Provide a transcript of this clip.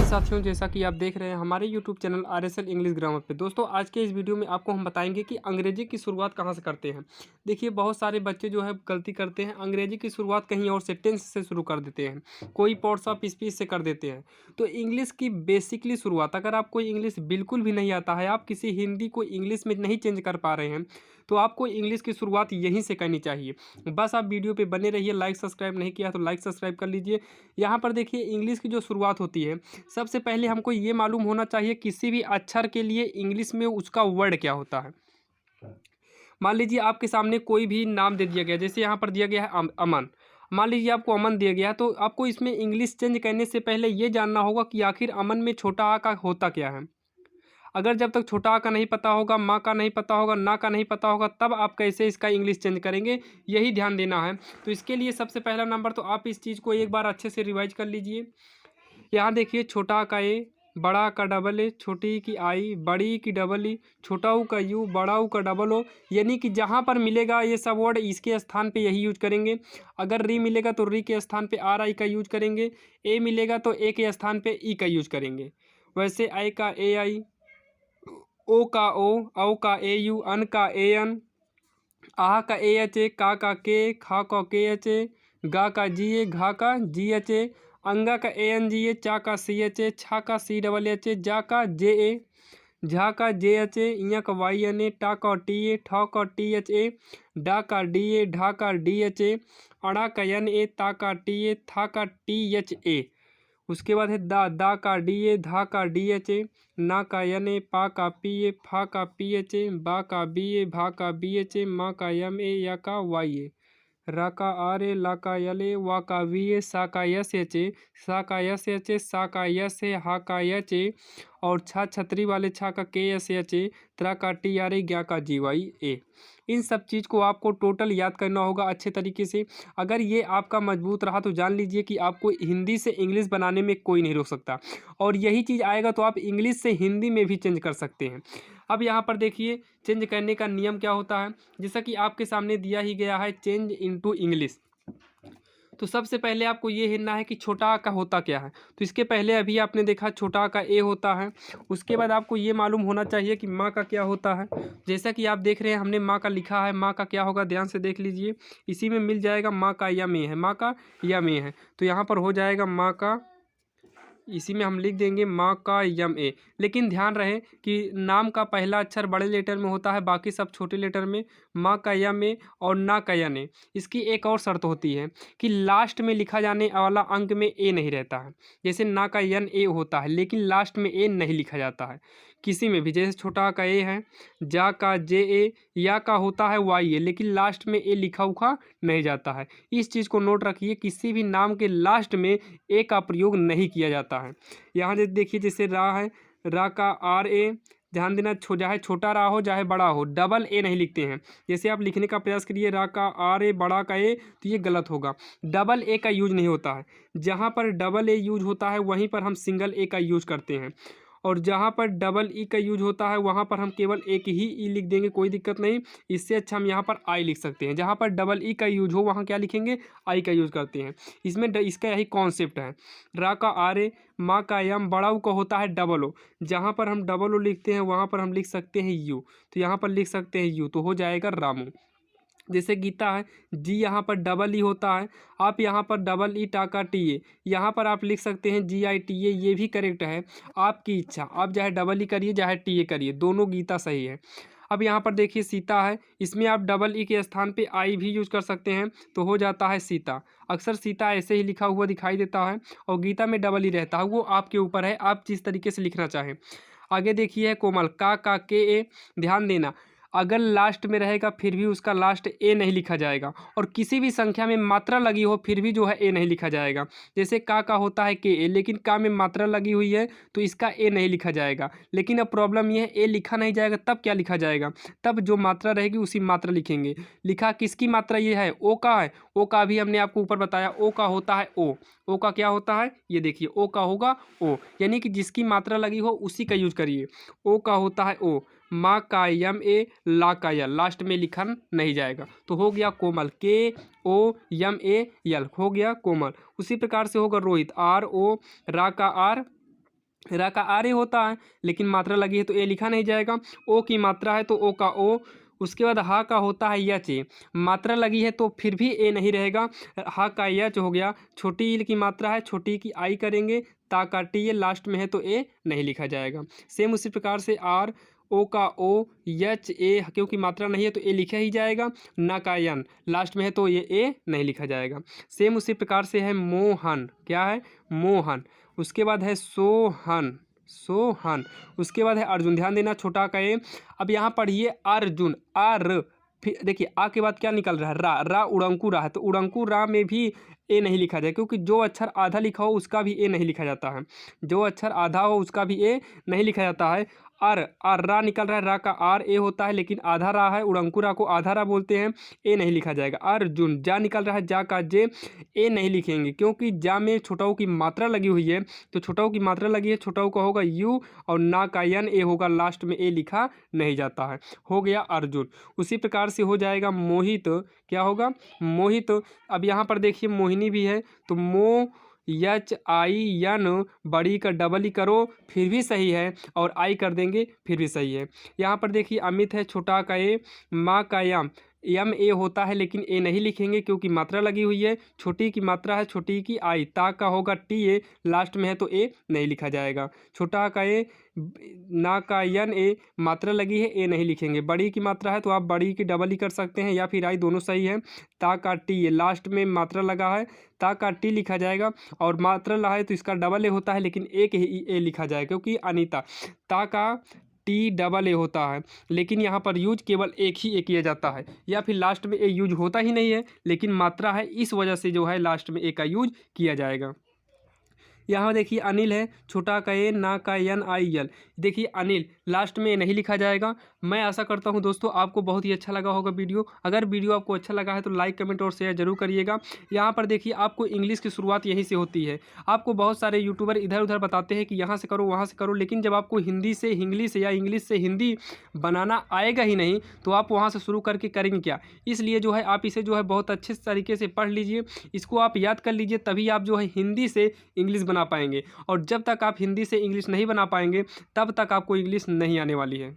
साथियों, जैसा कि आप देख रहे हैं हमारे YouTube channel RSL English grammar पे। दोस्तों, आज के इस वीडियो में आपको हम बताएंगे कि अंग्रेजी की शुरुआत कहाँ से करते हैं। देखिए, बहुत सारे बच्चे जो है गलती करते हैं, अंग्रेजी की शुरुआत कहीं और से टेंस से शुरू कर देते हैं, कोई पार्ट्स ऑफ स्पीच से कर देते हैं। तो इंग्लिश की बेसिकली शुरुआत, अगर आपको इंग्लिश बिल्कुल भी नहीं आता है, आप किसी हिंदी को इंग्लिश में नहीं चेंज कर पा रहे हैं, तो आपको इंग्लिश की शुरुआत यहीं से करनी चाहिए। बस आप वीडियो पे बने रहिए। लाइक सब्सक्राइब नहीं किया तो लाइक सब्सक्राइब कर लीजिए। यहाँ पर देखिए, इंग्लिश की जो शुरुआत होती है, सबसे पहले हमको ये मालूम होना चाहिए किसी भी अक्षर के लिए इंग्लिश में उसका वर्ड क्या होता है। मान लीजिए आपके सामने कोई भी नाम दे दिया गया, जैसे यहाँ पर दिया गया है अमन। मान लीजिए आपको अमन दिया गया है, तो आपको इसमें इंग्लिश चेंज करने से पहले ये जानना होगा कि आखिर अमन में छोटा आ का होता क्या है। अगर जब तक छोटा आ का नहीं पता होगा, माँ का नहीं पता होगा, ना का नहीं पता होगा, तब आप कैसे इसका इंग्लिश चेंज करेंगे, यही ध्यान देना है। तो इसके लिए सबसे पहला नंबर, तो आप इस चीज़ को एक बार अच्छे से रिवाइज कर लीजिए। यहाँ देखिए, छोटा आ का ए, बड़ा आ का डबल ए, छोटी ई की आई, बड़ी ई की डबल ई, छोटा ऊ का यू, बड़ा ऊ का डबल ओ। यानी कि जहाँ पर मिलेगा ये सब वर्ड, इसके स्थान पे यही यूज करेंगे। अगर री मिलेगा तो री के स्थान पे आर आई का यूज करेंगे। ए मिलेगा तो ए के स्थान पे ई का यूज करेंगे। वैसे आई का ए आई, ओ का ओ, औ का ए यू, अन का ए एन, आह का ए एच ए, का के, खा का के एच ए, गा का जी ए, घा का जी एच ए, अंगा का ए एन जी ए, चा का सी एच ए, छा का सी डबल एच ए, जा का जे ए, झा का जे एच ए, इया का वाई एन ए, टा का टी ए, ठा का टी एच ए, डा का डी ए, ढा का डी एच ए, अड़ा का एन ए, ता का टी ए, था का टी एच ए। उसके बाद है दा का डी ए, धा का डी एच ए, ना का एन ए, पा का पी ए, फा का पी एच ए, बा का बी ए, भा का बी एच ए, मा का एम ए, या का वाई ए, रा का आर ए, ला का यल ए, वा का वी ए, सा का यस एच ए, सा का यस एच ए, सा का यस ए, हा का एच ए, और छा छतरी वाले छा का के एस एच ए, त्रा का टी आर ए, ग्या का जी वाई ए। इन सब चीज़ को आपको टोटल याद करना होगा अच्छे तरीके से। अगर ये आपका मजबूत रहा तो जान लीजिए कि आपको हिंदी से इंग्लिश बनाने में कोई नहीं रोक सकता, और यही चीज़ आएगा तो आप इंग्लिश से हिंदी में भी चेंज कर सकते हैं। अब यहाँ पर देखिए, चेंज करने का नियम क्या होता है, जैसा कि आपके सामने दिया ही गया है, चेंज इनटू इंग्लिश। तो सबसे पहले आपको ये हिरना है कि छोटा आ का होता क्या है। तो इसके पहले अभी आपने देखा छोटा आ का ए होता है। उसके बाद आपको ये मालूम होना चाहिए कि माँ का क्या होता है। जैसा कि आप देख रहे हैं, हमने माँ का लिखा है, माँ का क्या होगा ध्यान से देख लीजिए। इसी में मिल जाएगा माँ का यम ए है, माँ का यम ए है, तो यहाँ पर हो जाएगा माँ का, इसी में हम लिख देंगे माँ का यम ए। लेकिन ध्यान रहे कि नाम का पहला अक्षर बड़े लेटर में होता है, बाकी सब छोटे लेटर में। माँ का यम ए और ना का यन ए। इसकी एक और शर्त होती है कि लास्ट में लिखा जाने वाला अंक में ए नहीं रहता है। जैसे ना का यन ए होता है, लेकिन लास्ट में ए नहीं लिखा जाता है किसी में भी। जैसे छोटा आ का ए है, जा का जे ए, या का होता है वाई ए, लेकिन लास्ट में ए लिखा उखा नहीं जाता है। इस चीज़ को नोट रखिए, किसी भी नाम के लास्ट में ए का प्रयोग नहीं किया जाता है। यहाँ देखिए, जैसे रा है, रा का आर ए, ध्यान देना, चाहे छोटा रा हो चाहे बड़ा हो, डबल ए नहीं लिखते हैं। जैसे आप लिखने का प्रयास करिए रा का आर ए, बड़ा का ए, तो ये गलत होगा। डबल ए का यूज नहीं होता है। जहाँ पर डबल ए यूज होता है वहीं पर हम सिंगल ए का यूज करते हैं, और जहाँ पर डबल ई का यूज होता है वहाँ पर हम केवल एक ही ई लिख देंगे, कोई दिक्कत नहीं। इससे अच्छा हम यहाँ पर आई लिख सकते हैं। जहाँ पर डबल ई का यूज हो वहाँ क्या लिखेंगे, आई का यूज करते हैं। इसमें इसका यही कॉन्सेप्ट है। रा का आर ए, माँ का यम, बड़ा ऊ का होता है डबल ओ। जहाँ पर हम डबल ओ लिखते हैं वहाँ पर हम लिख सकते हैं यू, तो यहाँ पर लिख सकते हैं यू, तो हो जाएगा रामू। जैसे गीता है, जी यहाँ पर डबल ई होता है, आप यहाँ पर डबल ई टाका टी ए, यहाँ पर आप लिख सकते हैं जी आई टी ए, ये भी करेक्ट है। आपकी इच्छा, आप चाहे डबल ई करिए चाहे टी ए करिए, दोनों गीता सही है। अब यहाँ पर देखिए सीता है, इसमें आप डबल ई के स्थान पे आई भी यूज कर सकते हैं, तो हो जाता है सीता। अक्सर सीता ऐसे ही लिखा हुआ दिखाई देता है, और गीता में डबल ई रहता है, वो आपके ऊपर है, आप जिस तरीके से लिखना चाहें। आगे देखिए कोमल, का के ए, ध्यान देना, अगर लास्ट में रहेगा फिर भी उसका लास्ट ए नहीं लिखा जाएगा, और किसी भी संख्या में मात्रा लगी हो फिर भी जो है ए नहीं लिखा जाएगा। जैसे का होता है के ए, लेकिन का में मात्रा लगी हुई है तो इसका ए नहीं लिखा जाएगा। लेकिन अब प्रॉब्लम यह है, ए लिखा नहीं जाएगा, तब क्या लिखा जाएगा, तब जो मात्रा रहेगी उसी मात्रा लिखेंगे। लिखा किसकी मात्रा ये है, ओ का है, ओ का भी हमने आपको ऊपर बताया, ओ का होता है ओ। ओ का क्या होता है, ये देखिए, ओ का होगा ओ, यानी कि जिसकी मात्रा लगी हो उसी का यूज करिए। ओ का होता है ओ, माँ का यम ए, ला का यल, लास्ट में लिखा नहीं जाएगा, तो हो गया कोमल, के ओ यम ए यल, हो गया कोमल। उसी प्रकार से होगा रोहित, आर ओ, रा का आर, रा का आर ए होता है, लेकिन मात्रा लगी है तो ए लिखा नहीं जाएगा। ओ की मात्रा है तो ओ का ओ। उसके बाद हा का होता है यच ए, मात्रा लगी है तो फिर भी ए नहीं रहेगा, हा का यच हो गया। छोटी ई की मात्रा है, छोटी ई की आई करेंगे, ता का टी ए लास्ट में है तो ए नहीं लिखा जाएगा। सेम उसी प्रकार से आर, ओ का ओ, यच ए क्योंकि मात्रा नहीं है तो ए लिखा ही जाएगा। ना का यन लास्ट में है तो ये ए नहीं लिखा जाएगा। सेम उसी प्रकार से है मोहन, क्या है मोहन। उसके बाद है सोहन, सोहन। उसके बाद है अर्जुन, ध्यान देना छोटा का ए। अब यहाँ पढ़िए अर्जुन, आर, फिर देखिए आ के बाद क्या निकल रहा है रा, रा उड़ंकू रा है तो उड़ंकू रा में भी ए नहीं लिखा जाए, क्योंकि जो अक्षर आधा लिखा हो उसका भी ए नहीं लिखा जाता है, जो अक्षर आधा हो उसका भी ए नहीं लिखा जाता है। अर, आर रा निकल रहा है, रा का आर ए होता है, लेकिन आधा रा है, उड़ंकू रा को आधा रा बोलते हैं, ए नहीं लिखा जाएगा। अर्जुन, जा निकल रहा है, जा का जे, ए नहीं लिखेंगे क्योंकि जा में छोटाऊ की मात्रा लगी हुई है, तो छोटाऊ की मात्रा लगी है, छोटाऊ का होगा यू, और ना का यन ए होगा, लास्ट में ए लिखा नहीं जाता है। हो गया अर्जुन। उसी प्रकार से हो जाएगा मोहित, क्या होगा मोहित। अब यहाँ पर देखिए मोहिनी भी है तो मो, यच आई यन, बड़ी का डबल ही करो फिर भी सही है, और आई कर देंगे फिर भी सही है। यहाँ पर देखिए अमित है, छोटा का ए, माँ का यम ए होता है, लेकिन ए नहीं लिखेंगे क्योंकि मात्रा लगी हुई है, छोटी की मात्रा है, छोटी की आई, ता का होगा टी ए, लास्ट में है तो ए नहीं लिखा जाएगा। छोटा का ए, ना का यन ए, मात्रा लगी है, ए नहीं लिखेंगे। बड़ी की मात्रा है तो आप बड़ी की डबल ही कर सकते हैं या फिर आई, दोनों सही है। ता का टी ए, लास्ट में मात्रा लगा है, ता का टी लिखा जाएगा, और मात्रा लगा है तो इसका डबल ए होता है, लेकिन एक ही ए लिखा जाएगा क्योंकि अनीता, ता का टी डबल ए होता है, लेकिन यहाँ पर यूज केवल एक ही ए किया जाता है, या फिर लास्ट में ए यूज होता ही नहीं है, लेकिन मात्रा है इस वजह से जो है लास्ट में ए का यूज किया जाएगा। यहाँ देखिए अनिल है, छोटा का ए, ना का एन आई एल, देखिए अनिल लास्ट में नहीं लिखा जाएगा। मैं आशा करता हूँ दोस्तों आपको बहुत ही अच्छा लगा होगा वीडियो। अगर वीडियो आपको अच्छा लगा है तो लाइक कमेंट और शेयर जरूर करिएगा। यहाँ पर देखिए आपको इंग्लिश की शुरुआत यहीं से होती है। आपको बहुत सारे यूट्यूबर इधर उधर बताते हैं कि यहाँ से करो वहाँ से करो, लेकिन जब आपको हिंदी से इंग्लिश या इंग्लिश से हिंदी बनाना आएगा ही नहीं तो आप वहाँ से शुरू करके करेंगे क्या। इसलिए जो है आप इसे जो है बहुत अच्छे तरीके से पढ़ लीजिए, इसको आप याद कर लीजिए, तभी आप जो है हिंदी से इंग्लिश बना पाएंगे। और जब तक आप हिंदी से इंग्लिश नहीं बना पाएंगे तब तक आपको इंग्लिश नहीं आने वाली है।